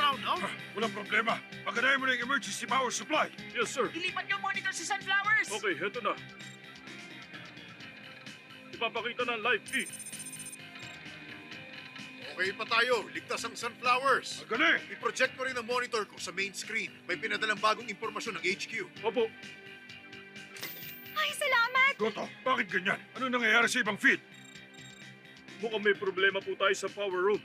down, no? Walang problema. Pagkanayan mo na yung emergency power supply. Yes, sir. Ilipat niyo ang monitor sa sunflowers! Okay, heto na. Ipapakita ng live feed. Okay pa tayo. Ligtas ang sunflowers. Magaling! I-project ko rin ang monitor ko sa main screen. May pinadalang bagong impormasyon ng HQ. Opo. Ay, salamat! Goto, bakit ganyan? Ano nangyayari sa ibang feed? Mukhang may problema po tayo sa power room.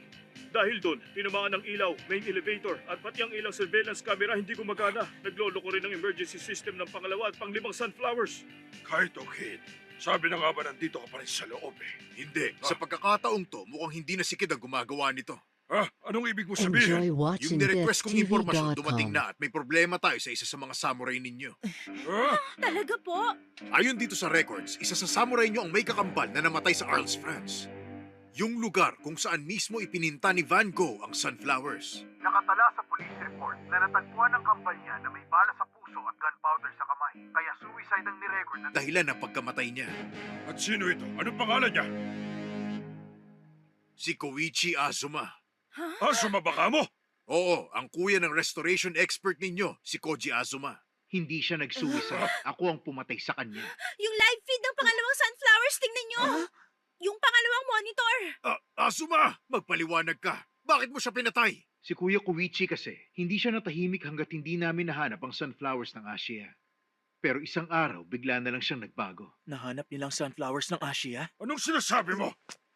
Dahil doon, tinamaan ng ilaw, main elevator, at pati ang ilang surveillance camera hindi gumagana. Nagloloko rin ang emergency system ng pangalawa at panglimang sunflowers. Kahit okay. Sabi na nga ba nandito ka pa rin sa loob eh? Hindi. Sa pagkakataong to, mukhang hindi na si Kid ang gumagawa nito. Ha? Anong ibig mo Enjoy sabihin? watching Yung nirequest kong impormasyon dumating TheTV.com. na at may problema tayo sa isa sa mga samurai ninyo. Ha? Talaga po? Ayon dito sa records, isa sa samurai nyo ang may kakambal na namatay sa Arles, France. Yung lugar kung saan mismo ipininta ni Van Gogh ang sunflowers. Nakatala sa police report na natagpuan ng kambal niya na may bala sa puso at gunpowder sa kamay. Kaya suicide ang nirecord na dahilan ng pagkamatay niya. At sino ito? Anong pangalan niya? Si Koichi Azuma. Sumabaka mo? Oo, ang kuya ng restoration expert ninyo, si Koji Azuma. Hindi siya nag-suicide. Ako ang pumatay sa kanya. Yung live feed ng pangalawang sunflowers, tingnan nyo! Yung pangalawang monitor! Azuma! Magpaliwanag ka. Bakit mo siya pinatay? Si Kuya Koichi kasi, hindi siya natahimik hanggat hindi namin nahanap ang sunflowers ng Asia. Pero isang araw, bigla na lang siyang nagbago. Nahanap nilang sunflowers ng Asia? Anong sinasabi mo?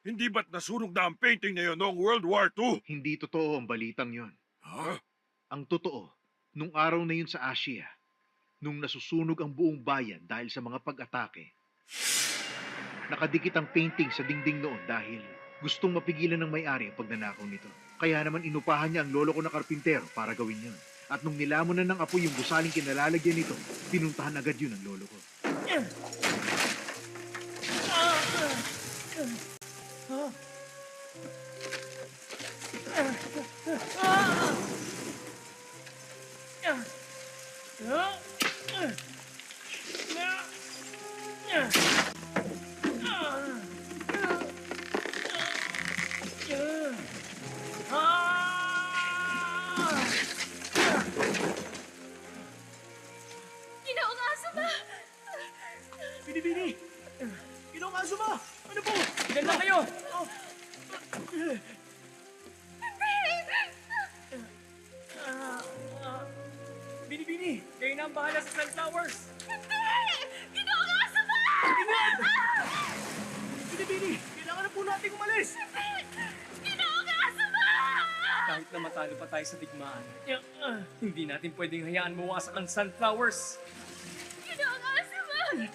Hindi ba't nasunog na ang painting na yun noong World War II? Hindi totoo ang balitang yon. Ha? Ang totoo, nung araw na yun sa Asia, nung nasusunog ang buong bayan dahil sa mga pag-atake, nakadikit ang painting sa dingding noon dahil gustong mapigilan ng may-ari ang pagnanakaw nito. Kaya naman inupahan niya ang lolo ko na karpintero para gawin yun. At nung nilamon na ng apoy yung gusaling kinalalagyan nito, pinuntahan agad yun ang lolo ko. Ginoong Azuma! Bini! Ginoong Azuma! Ano po? Diyan lang kayo! Bini! Kayo na ang bahala sa sunflowers! Ginoong Azuma! Bini! Kailangan na po natin umalis! Ginoong Azuma! Kahit na matalo pa tayo sa digmaan, hindi natin pwedeng hayaan mawasak ang sunflowers! Ginoong Azuma!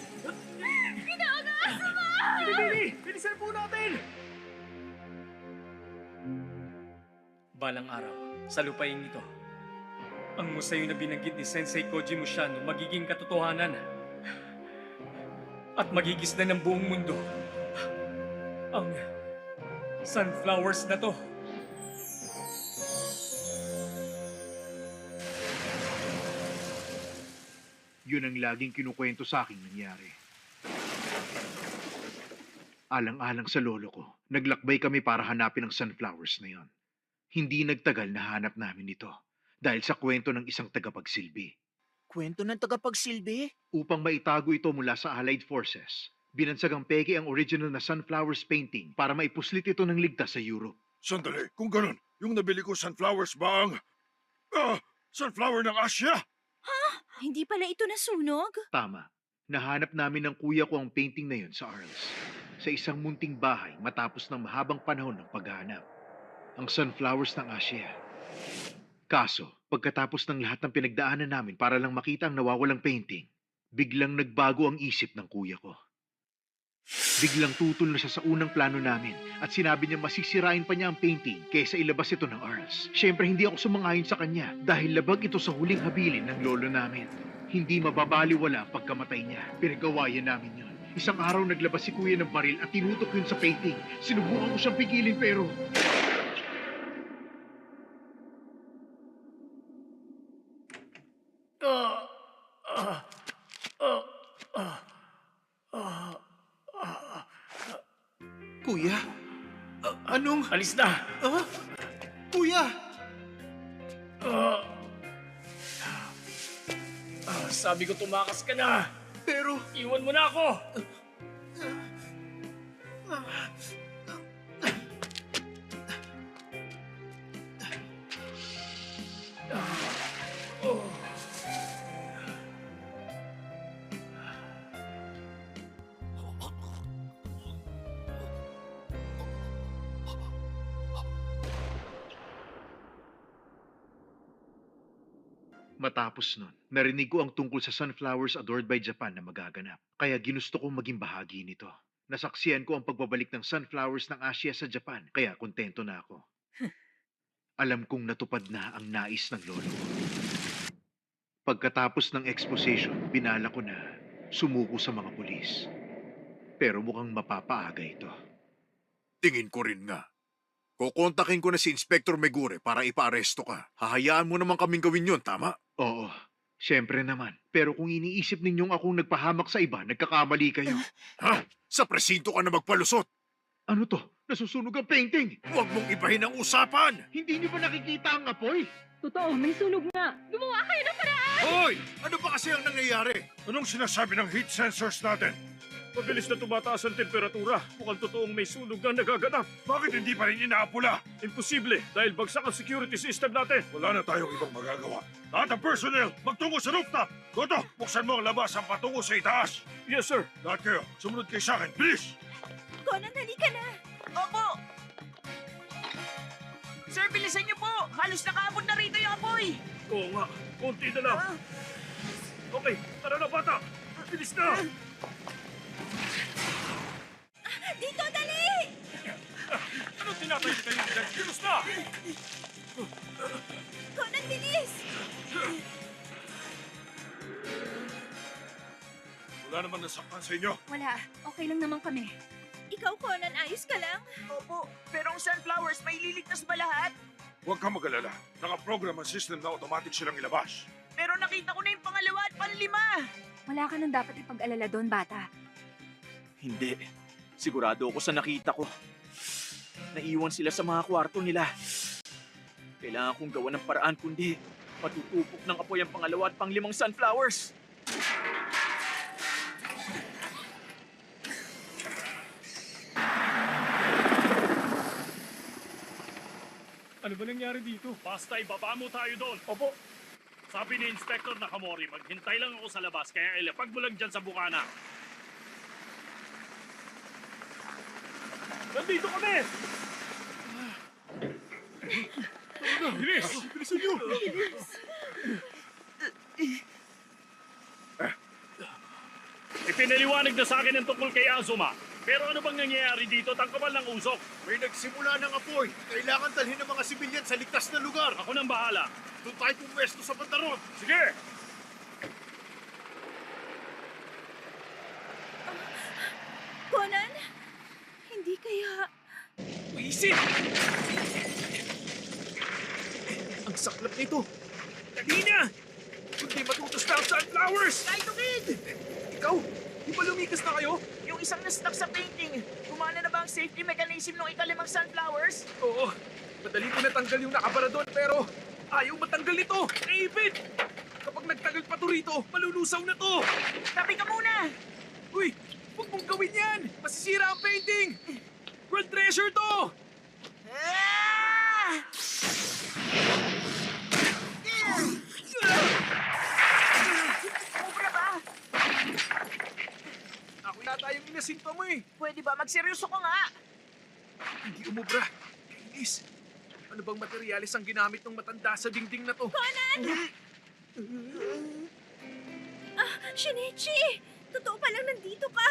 Ginoong Azuma! Bini! Bilisan po natin! Balang araw, sa lupaing ito, ang musayo na binanggit ni Sensei Koji Mushano magiging katotohanan at magigisnan ng buong mundo ang sunflowers na to. Yun ang laging kinukwento sa aking nangyari. Alang-alang sa lolo ko, naglakbay kami para hanapin ang sunflowers na yon. Hindi nagtagal na hanap namin ito dahil sa kwento ng isang tagapagsilbi. Kwento ng tagapagsilbi? Upang maitago ito mula sa Allied Forces, binansag ang peke ang original na sunflowers painting para maipuslit ito ng ligtas sa Europe. Sandali, kung ganun, yung nabili ko sunflowers ba ang... sunflower ng Asia? Hindi pala ito nasunog? Tama. Nahanap namin ng kuya ko ang painting na yon sa Arles, sa isang munting bahay matapos ng mahabang panahon ng paghahanap. Ang sunflowers ng Asia. Kaso, pagkatapos ng lahat ng pinagdaanan namin para lang makita ang nawawalang painting, biglang nagbago ang isip ng kuya ko. Biglang tutol na siya sa unang plano namin at sinabi niya masisirain pa niya ang painting kaysa ilabas ito ng Arles. Siyempre hindi ako sumangayon sa kanya dahil labag ito sa huling habilin ng lolo namin. Hindi mababaliwala ang pagkamatay niya. Pinagawayan namin yun. Isang araw naglabas si kuya ng baril at tinutok yun sa painting. Sinubukan ko siyang pigilin pero... Kuya? Anong... Alis na! Kuya! Sabi ko tumakas ka na. Pero, Iwan mo na ako. Matapos nun, narinig ko ang tungkol sa Sunflowers Adored by Japan na magaganap. Kaya ginusto kong maging bahagi nito. Nasaksiyan ko ang pagbabalik ng Sunflowers ng Asia sa Japan, kaya kontento na ako. Alam kong natupad na ang nais ng lolo ko. Pagkatapos ng exposition, binala ko na sumuko sa mga pulis. Pero mukhang mapapaaga ito. tingin ko rin nga. Kukontakin ko na si Inspector Megure para ipaaresto ka. Hahayaan mo naman kaming gawin yon, tama? Oo, syempre naman. Pero kung iniisip ninyong akong nagpahamak sa iba, nagkakamali kayo. Ha? Sa presinto ka na magpalusot. Ano to? Nasusunog ang painting! Huwag mong ibahin ang usapan! Hindi niyo ba nakikita ang apoy? Totoo, may sunog nga. Gumawa kayo ng paraan! Hoy! Ano ba kasi ang nangyayari? Anong sinasabi ng heat sensors natin? Mabilis na tumataas ang temperatura. Mukhang totoong may sunog na nagaganap. Bakit hindi pa rin inaapula? Imposible dahil bagsak ang security system natin. Wala na tayong ibang magagawa. Lahat ng personnel, magtungo sa rooftop! Goto, buksan mo ang labas ang patungo sa itaas! Yes, sir. Lahat kayo, sumunod kayo sa akin, bilis! Conan, halika na! Opo! Sir, bilisan niyo po! Halos nakaabot na rito yung apoy! Oo nga, konti na lang. Okay, tara na bata. Bilis na. Dito, dali! Anong tinatay kayo dyan? Bilis na! Conan, bilis! Wala naman nasaktan sa inyo. Wala. Okay lang naman kami. Ikaw, Conan, ayos ka lang? Opo, pero ang sunflowers, may liligtas ba lahat? Huwag kang mag-alala. Nakaprogram ang system na automatic silang ilabas. Pero nakita ko na yung pangalawa at panlima! Wala ka nang dapat ipag-alala doon, bata. Hindi. Sigurado ako sa nakita ko. Naiwan sila sa mga kwarto nila. Kailangan kong gawa ng paraan kundi matutupok ng apoy ang pangalawa at panglimang sunflowers. Ano ba nangyari dito? Basta ibaba mo tayo doon. Opo. Sabi ni Inspector Nakamori, maghintay lang ako sa labas, kaya ilapag mo lang dyan sa bukana. Nandito kami! Bilis! Bilisan niyo! Ipinaliwanag na sa akin ang tungkol kay Azuma. Pero ano bang nangyayari dito? Tangkamal ng usok. May nagsimula ng apoy. Kailangan dalhin ng mga sibilyan sa ligtas na lugar. Ako nang bahala. Doon tayo pumwesto sa bandarod. Sige! Conan? Hindi kaya... Isip! Ang saklap nito. Dali na! Kundi matutos na ang sunflowers! Kaito Kid! Ikaw, di ba lumikas na kayo? Yung isang na-stuck sa painting, gumana na ba ang safety mechanism ng ikalimang sunflowers? Oo, madali ko natanggal yung nakabara doon pero ayaw matanggal nito. David! Kapag nagtagal pa to rito, malulusaw na to. Tabi ka muna! Uy, huwag mong gawin yan! Masisira ang painting! World treasure to! Ah! Obra ba? Ako yata yung inasinto mo eh. Pwede ba magseryoso ka nga? Hindi umubra. Kainis. Ano bang materyales ang ginamit ng matanda sa dingding na to? Shinichi! Totoo palang nandito ka!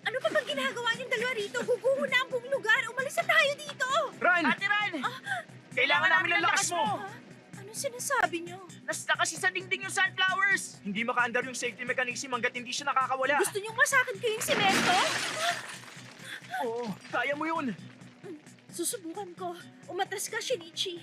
Ano pa bang ginagawa niyong dalawa rito? Guguho na ang buong lugar! Umalis na tayo dito! Ran! Ate Ran! Kailangan namin ng lakas mo! Ha? Anong sinasabi niyo? Nasta kasi sa dingding yung sunflowers! Hindi makaandar yung safety mechanism hanggat hindi siya nakakawala. Gusto niyong masakit ko yung semento? Oo, kaya mo yun. Susubukan ko. Umatras ka, Shinichi.